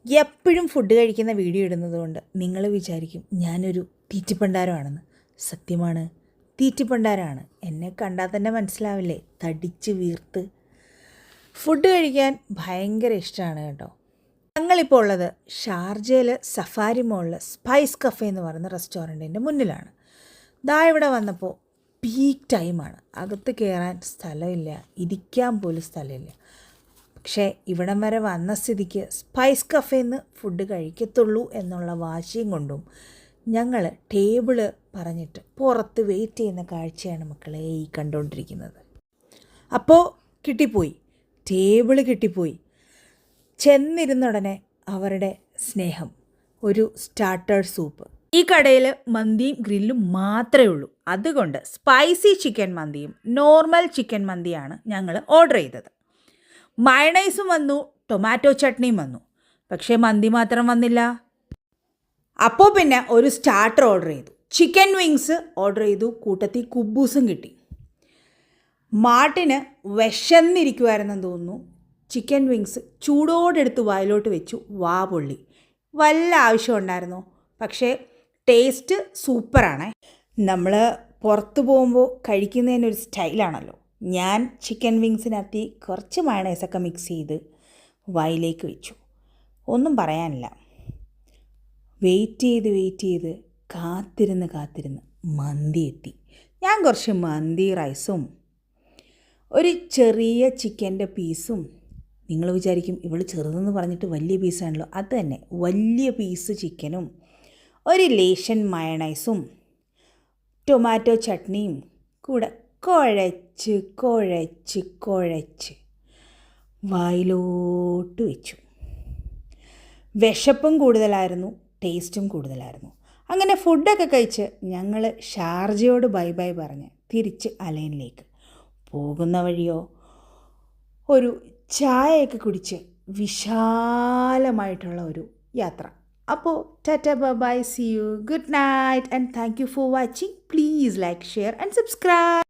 എപ്പോഴും ഫുഡ് കഴിക്കുന്ന വീഡിയോ ഇടുന്നതുകൊണ്ട് നിങ്ങൾ വിചാരിക്കും ഞാനൊരു തീറ്റിപ്പണ്ടാരമാണെന്ന്. സത്യമാണ്, തീറ്റിപ്പണ്ടാരമാണ്. എന്നെ കണ്ടാൽ തന്നെ മനസ്സിലാവില്ലേ, തടിച്ച് വീർത്ത്. ഫുഡ് കഴിക്കാൻ ഭയങ്കര ഇഷ്ടമാണ് കേട്ടോ. ഞങ്ങളിപ്പോൾ ഉള്ളത് ഷാർജയിൽ സഫാരി മോളിൽ സ്പൈസ് കഫേ എന്ന് പറയുന്ന റെസ്റ്റോറൻറ്റിൻ്റെ മുന്നിലാണ്. ദാ ഇവിടെ വന്നപ്പോൾ പീക്ക് ടൈമാണ്. അകത്ത് കയറാൻ സ്ഥലമില്ല, ഇരിക്കാൻ പോലും സ്ഥലമില്ല. പക്ഷേ ഇവിടം വരെ വന്ന സ്ഥിതിക്ക് സ്പൈസ് കഫേന്ന് ഫുഡ് കഴിക്കത്തുള്ളൂ എന്നുള്ള വാശിയും കൊണ്ടും ഞങ്ങൾ ടേബിള് പറഞ്ഞിട്ട് പുറത്ത് വെയിറ്റ് ചെയ്യുന്ന കാഴ്ചയാണ് മക്കളെ ഈ കണ്ടുകൊണ്ടിരിക്കുന്നത്. അപ്പോൾ കിട്ടിപ്പോയി, ടേബിള് കിട്ടിപ്പോയി. ചെന്നിരുന്ന ഉടനെ അവരുടെ സ്നേഹം, ഒരു സ്റ്റാർട്ടർ സൂപ്പ്. ഈ കടയിൽ മന്തിയും ഗ്രില്ലും മാത്രമേ ഉള്ളൂ. അതുകൊണ്ട് സ്പൈസി ചിക്കൻ മന്തിയും നോർമൽ ചിക്കൻ മന്തിയാണ് ഞങ്ങൾ ഓർഡർ ചെയ്തത്. മയണൈസും വന്നു, ടൊമാറ്റോ ചട്നിയും വന്നു. പക്ഷേ മന്തി മാത്രം വന്നില്ല. അപ്പോൾ പിന്നെ ഒരു സ്റ്റാർട്ടർ ഓർഡർ ചെയ്തു. ചിക്കൻ വിങ്സ് ഓർഡർ ചെയ്തു, കൂട്ടത്തിൽ കുബൂസും കിട്ടി. മാർട്ടിന് വിശന്നിരിക്കുമായിരുന്നെന്ന് തോന്നുന്നു. ചിക്കൻ വിങ്സ് ചൂടോടെടുത്ത് വായിലോട്ട് വെച്ചു, വാ പൊള്ളി. വല്ല ആവശ്യം ഉണ്ടായിരുന്നോ? പക്ഷേ ടേസ്റ്റ് സൂപ്പറാണേ. നമ്മൾ പുറത്ത് പോകുമ്പോൾ കഴിക്കുന്നതിനൊരു സ്റ്റൈലാണല്ലോ. ഞാൻ ചിക്കൻ വിങ്സിനകത്ത് കുറച്ച് മയണൈസൊക്കെ മിക്സ് ചെയ്ത് വായിലേക്ക് വെച്ചു. ഒന്നും പറയാനില്ല. വെയിറ്റ് ചെയ്ത് കാത്തിരുന്ന് മന്തി എത്തി. ഞാൻ കുറച്ച് മന്തി റൈസും ഒരു ചെറിയ ചിക്കൻ്റെ പീസും. നിങ്ങൾ വിചാരിക്കും ഇവൾ ചെറുതെന്ന് പറഞ്ഞിട്ട് വലിയ പീസാണല്ലോ. അത് തന്നെ, വലിയ പീസ് ചിക്കനും ഒരു ലേശൻ മയണൈസും ടൊമാറ്റോ ചട്നിയും കൂടെ കുഴച്ച് വായിലോട്ട് വെച്ചു. വിശപ്പും കൂടുതലായിരുന്നു, ടേസ്റ്റും കൂടുതലായിരുന്നു. അങ്ങനെ ഫുഡൊക്കെ കഴിച്ച് ഞങ്ങൾ ഷാർജയോട് ബൈ ബൈ പറഞ്ഞ് തിരിച്ച് അലൈനിലേക്ക് പോകുന്ന വഴിയോ ഒരു ചായയൊക്കെ കുടിച്ച് വിശാലമായിട്ടുള്ള ഒരു യാത്ര. അപ്പോൾ tata bye, see you, good night and thank you for watching. Please like, share and subscribe.